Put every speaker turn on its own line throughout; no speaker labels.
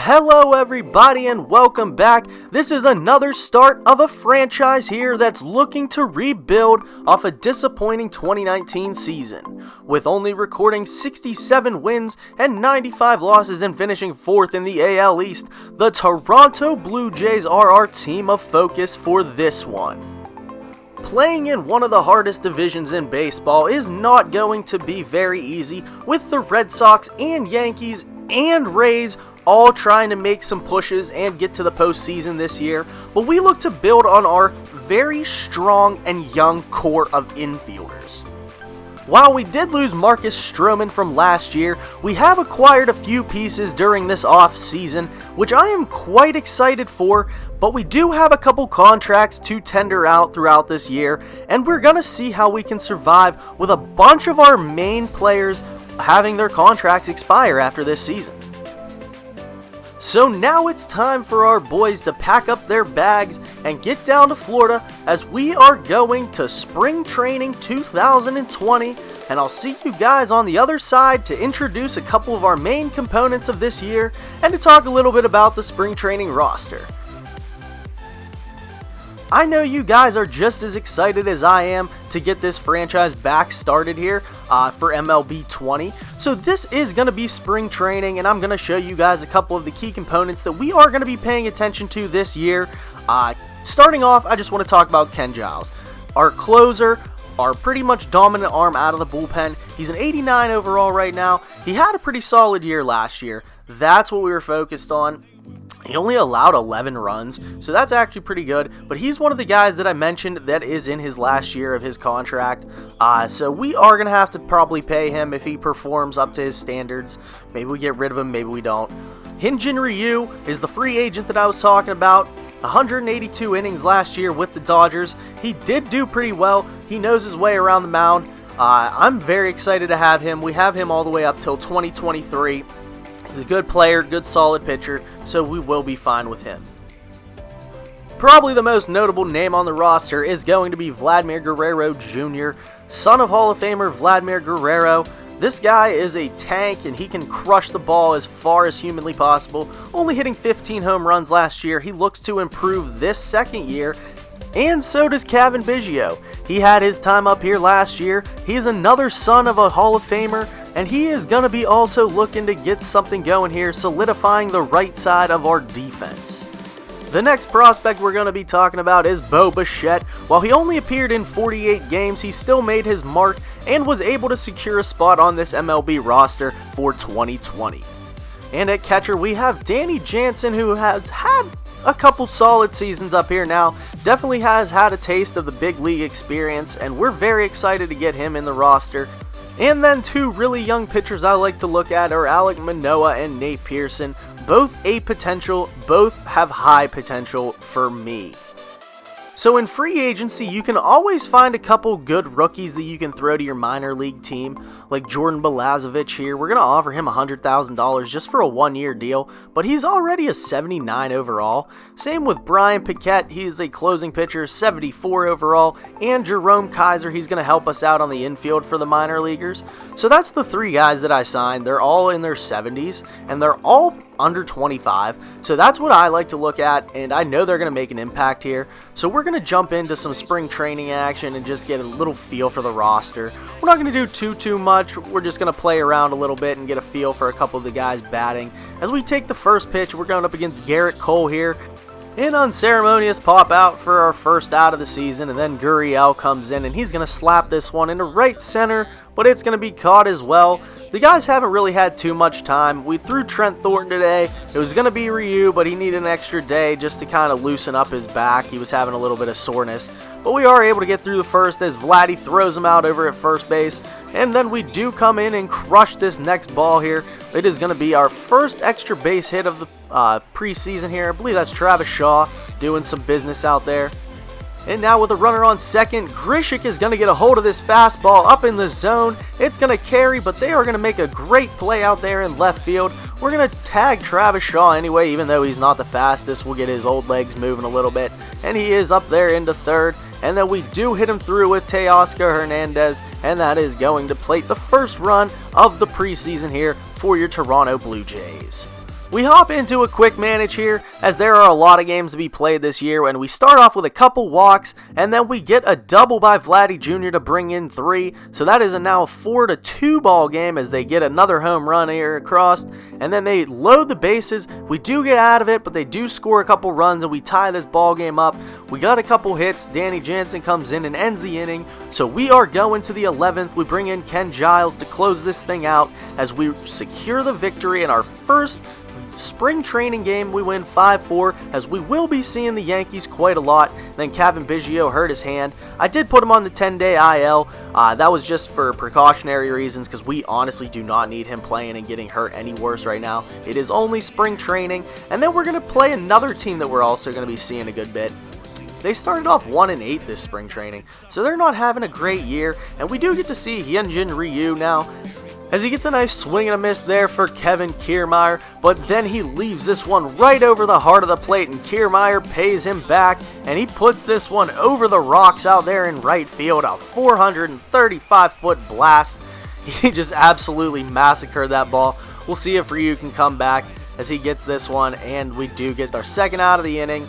Hello everybody and welcome back. This is another start of a franchise here that's looking to rebuild off a disappointing 2019 season. With only recording 67 wins and 95 losses and finishing 4th in the AL East, the Toronto Blue Jays are our team of focus for this one. Playing in one of the hardest divisions in baseball is not going to be very easy, with the Red Sox and Yankees and Rays all trying to make some pushes and get to the postseason this year, but we look to build on our very strong and young core of infielders. While we did lose Marcus Stroman from last year, we have acquired a few pieces during this off season, which I am quite excited for, but we do have a couple contracts to tender out throughout this year, and we're going to see how we can survive with a bunch of our main players having their contracts expire after this season. So now it's time for our boys to pack up their bags and get down to Florida as we are going to Spring Training 2020, and I'll see you guys on the other side to introduce a couple of our main components of this year and to talk a little bit about the Spring Training roster. I know you guys are just as excited as I am to get this franchise back started here for MLB 20. So this is going to be spring training, and I'm going to show you guys a couple of the key components that we are going to be paying attention to this year. Starting off, I just want to talk about Ken Giles, our closer, our pretty much dominant arm out of the bullpen. He's an 89 overall right now. He had a pretty solid year last year. That's what we were focused on. He only allowed 11 runs, so that's actually pretty good, but he's one of the guys that I mentioned that is in his last year of his contract, so we are going to have to probably pay him if he performs up to his standards. Maybe we get rid of him, maybe we don't. Hyun-Jin Ryu is the free agent that I was talking about. 182 innings last year with the Dodgers. He did do pretty well. He knows his way around the mound. I'm very excited to have him. We have him all the way up till 2023. He's a good player, good solid pitcher, so we will be fine with him. Probably the most notable name on the roster is going to be Vladimir Guerrero Jr., son of Hall of Famer Vladimir Guerrero. This guy is a tank and he can crush the ball as far as humanly possible. Only hitting 15 home runs last year, he looks to improve this second year, and so does Cavan Biggio. He had his time up here last year. He's another son of a Hall of Famer, and he is going to be also looking to get something going here, solidifying the right side of our defense. The next prospect we're going to be talking about is Bo Bichette. While he only appeared in 48 games, he still made his mark and was able to secure a spot on this MLB roster for 2020. And at catcher, we have Danny Jansen, who has had a couple solid seasons up here now. Definitely has had a taste of the big league experience, and we're very excited to get him in the roster. And then two really young pitchers I like to look at are Alek Manoah and Nate Pearson. Both both have high potential for me. So in free agency, you can always find a couple good rookies that you can throw to your minor league team, like Jordan Balazovic here. We're going to offer him $100,000 just for a one-year deal, but he's already a 79 overall. Same with Brian Paquette. He's a closing pitcher, 74 overall, and Jerome Kaiser. He's going to help us out on the infield for the minor leaguers. So that's the three guys that I signed. They're all in their 70s, and they're all under 25. So that's what I like to look at, and I know they're going to make an impact here. So we're going to jump into some spring training action and just get a little feel for the roster. We're not going to do too much. We're just going to play around a little bit and get a feel for a couple of the guys batting. As we take the first pitch, we're going up against Garrett Cole here. An unceremonious pop out for our first out of the season, and then Gurriel comes in and he's going to slap this one into right center, but it's going to be caught as well. The guys haven't really had too much time. We threw Trent Thornton today. It was going to be Ryu, but he needed an extra day just to kind of loosen up his back. He was having a little bit of soreness. But we are able to get through the first as Vladdy throws him out over at first base. And then we do come in and crush this next ball here. It is going to be our first extra base hit of the preseason here. I believe that's Travis Shaw doing some business out there. And now with a runner on second, Grichuk is going to get a hold of this fastball up in the zone. It's going to carry, but they are going to make a great play out there in left field. We're going to tag Travis Shaw anyway, even though he's not the fastest. We'll get his old legs moving a little bit. And he is up there into third. And then we do hit him through with Teoscar Hernandez, and that is going to plate the first run of the preseason here for your Toronto Blue Jays. We hop into a quick manage here, as there are a lot of games to be played this year, and we start off with a couple walks, and then we get a double by Vladdy Jr. to bring in 3, so that is now a 4-2 ball game as they get another home run here across, and then they load the bases. We do get out of it, but they do score a couple runs, and we tie this ball game up. We got a couple hits. Danny Jansen comes in and ends the inning, so we are going to the 11th. We bring in Ken Giles to close this thing out as we secure the victory in our first spring training game. We win 5-4, as we will be seeing the Yankees quite a lot. Then Kevin Biggio hurt his hand. I did put him on the 10-day IL. That was just for precautionary reasons, because we honestly do not need him playing and getting hurt any worse right now. It is only spring training, and then we're going to play another team that we're also going to be seeing a good bit. They started off 1-8 this spring training, so they're not having a great year, and we do get to see Hyunjin Ryu now, as he gets a nice swing and a miss there for Kevin Kiermaier, but then he leaves this one right over the heart of the plate, and Kiermaier pays him back, and he puts this one over the rocks out there in right field, a 435-foot blast. He just absolutely massacred that ball. We'll see if Ryu can come back as he gets this one, and we do get our second out of the inning.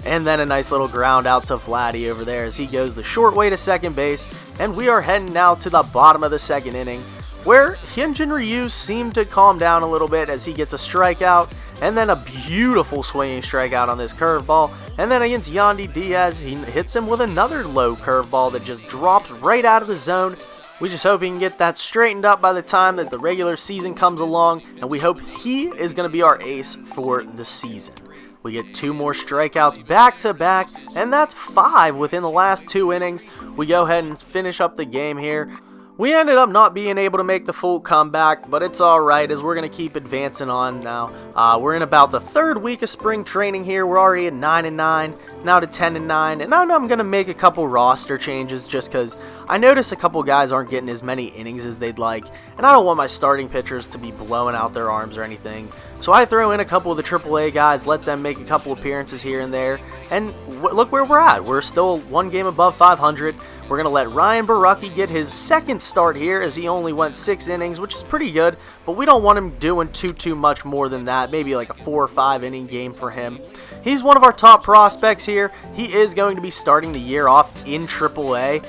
And then a nice little ground out to Vladdy over there as he goes the short way to second base, and we are heading now to the bottom of the second inning, where Hyunjin Ryu seemed to calm down a little bit as he gets a strikeout, and then a beautiful swinging strikeout on this curveball. And then against Yandy Diaz, he hits him with another low curveball that just drops right out of the zone. We just hope he can get that straightened up by the time that the regular season comes along, and we hope he is going to be our ace for the season. We get 2 more strikeouts back to back, and that's 5 within the last 2 innings. We go ahead and finish up the game here. We ended up not being able to make the full comeback, but it's alright as we're going to keep advancing on now. We're in about the 3rd week of spring training here. We're already at 9-9, now to 10-9, and I'm going to make a couple roster changes just because I notice a couple guys aren't getting as many innings as they'd like, and I don't want my starting pitchers to be blowing out their arms or anything. So I throw in a couple of the AAA guys, let them make a couple appearances here and there, and look where we're at. We're still 1 game above 500. We're going to let Ryan Borucki get his second start here as he only went 6 innings, which is pretty good, but we don't want him doing too much more than that, maybe like a 4 or 5 inning game for him. He's one of our top prospects here. He is going to be starting the year off in AAA.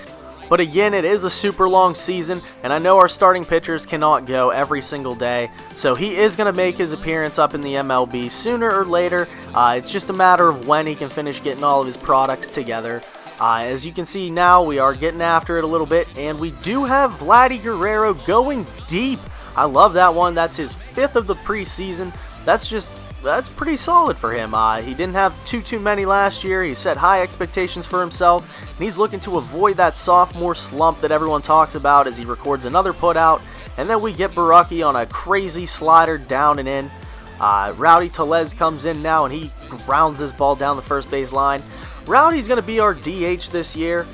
But again, it is a super long season, and I know our starting pitchers cannot go every single day, so he is going to make his appearance up in the MLB sooner or later. It's just a matter of when he can finish getting all of his products together. As you can see now, we are getting after it a little bit, and we do have Vladdy Guerrero going deep. I love that one. That's his 5th of the preseason. That's pretty solid for him. He didn't have too many last year. He set high expectations for himself, and he's looking to avoid that sophomore slump that everyone talks about as he records another putout. And then we get Borucki on a crazy slider down and in. Rowdy Tellez comes in now, and he grounds this ball down the first base line. Rowdy's going to be our DH this year.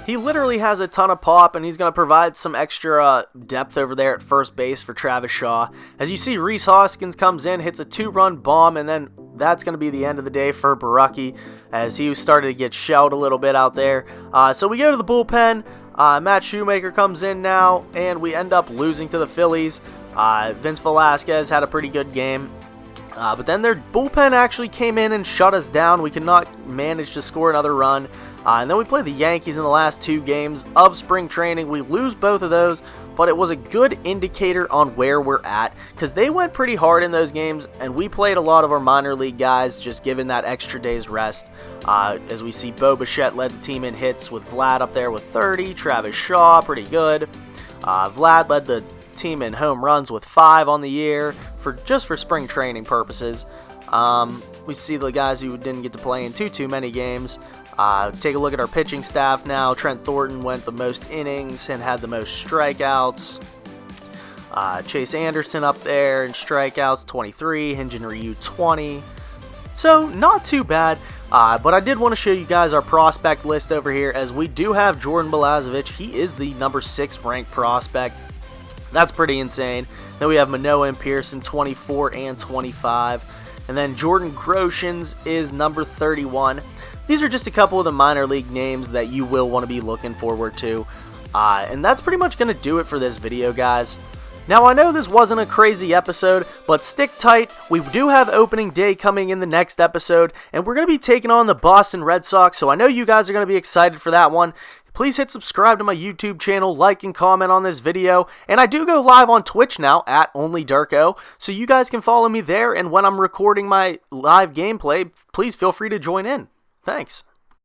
He literally has a ton of pop, and he's going to provide some extra depth over there at first base for Travis Shaw. As you see, Rhys Hoskins comes in, hits a 2-run bomb, and then that's going to be the end of the day for Borucki as he started to get shelled a little bit out there. So we go to the bullpen. Matt Shoemaker comes in now, and we end up losing to the Phillies. Vince Velasquez had a pretty good game. But then their bullpen actually came in and shut us down. We could not manage to score another run. And then we played the Yankees in the last 2 games of spring training. We lose both of those, but it was a good indicator on where we're at because they went pretty hard in those games, and we played a lot of our minor league guys just given that extra day's rest. As we see, Bo Bichette led the team in hits with Vlad up there with 30. Travis Shaw, pretty good. Vlad led the team in home runs with 5 on the year for spring training purposes. We see the guys who didn't get to play in too many games. Take a look at our pitching staff now. Trent Thornton went the most innings and had the most strikeouts. Chase Anderson up there in strikeouts, 23. Hyunjin Ryu, 20. So, not too bad. But I did want to show you guys our prospect list over here, as we do have Jordan Balazovic. He is the number 6 ranked prospect. That's pretty insane. Then we have Manoah and Pearson, 24 and 25. And then Jordan Groshans is number 31. These are just a couple of the minor league names that you will want to be looking forward to. And that's pretty much going to do it for this video, guys. Now, I know this wasn't a crazy episode, but stick tight. We do have opening day coming in the next episode, and we're going to be taking on the Boston Red Sox, so I know you guys are going to be excited for that one. Please hit subscribe to my YouTube channel, like and comment on this video, and I do go live on Twitch now at Durko, so you guys can follow me there, and when I'm recording my live gameplay, please feel free to join in. Thanks.